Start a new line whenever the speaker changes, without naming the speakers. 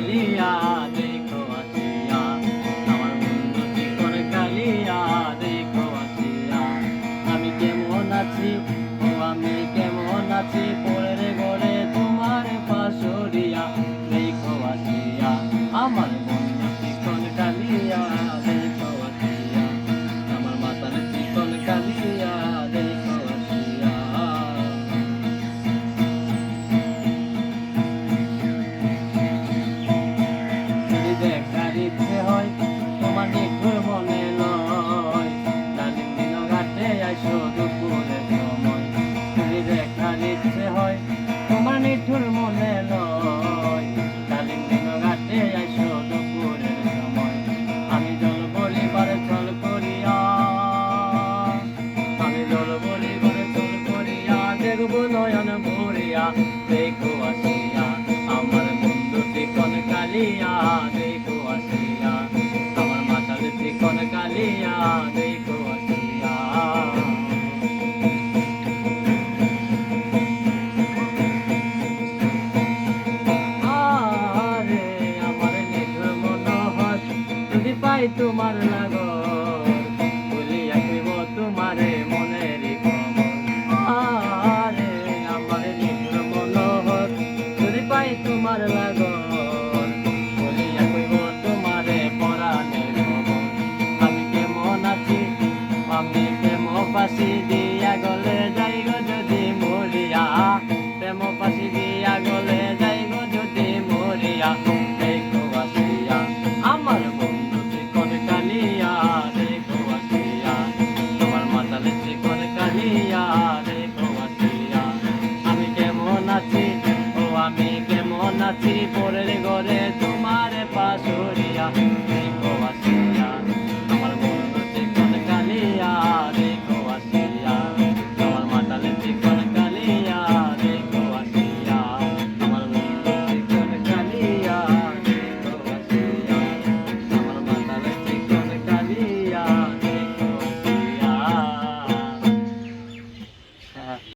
কালিয়া দেখো আসিয়া, আমার বন্ধু চিকন কালিয়া দেখো আসিয়া। আমি কেমন আছি, ও আমি কেমন আছি, পরের ঘরে তোমার পাশরিয়া দেখো আসিয়া, আমার বন্ধু চিকন কালিয়া দেখো আসিয়া, আমার মাতার চিকন কালিয়া দেখো আসিয়া। যদি দেখার ইচ্ছে হয় তোমার নিঠুর মনে নয়, ডালিম দিন ঘাটে আইসো দুপুরের সময়। যদি দেখার ইচ্ছে হয় তোমার নিঠুর মনে নয়, ডালিম দিন ঘাটে আইসো দুপুরের সময়। আমি জল বলিবারে চল করিয়া, আমি জল বলিবারে চল করিয়া, দেখবো নয়ন ভরিয়া দেখো আসিয়া, আমার বন্ধু চিকন কালিয়া দেখো আসিয়া, আমার মাতার চিকন কালিয়া দেখো আসিয়া। আরে আমার নিঠুর মনোহর যদি পাই তোমার লাগর, বলিয়া কইব তোমারে মনের খবর। আরে আমার নিঠুর মনোহর যদি পাই তোমার লাগর, বলিয়া কইব তোমারে পরাণের খবর। আমি কেমন আছি, আমি প্রেম ফাঁসি দিয়া গলে যাই গো যদি মরিয়া, প্রেম ফাঁসি দিয়া গলে যাই গো যদি মরিয়া দেখো আসিয়া, আমার বন্ধু চিকন কালিয়া দেখো আসিয়া, আমার মাতালে চিকন কালিয়া দেখো আসিয়া। আমি কেমন আছি, ও আমি কেমন আছি, পরের ঘরে তোমার পাশরিয়া দেখো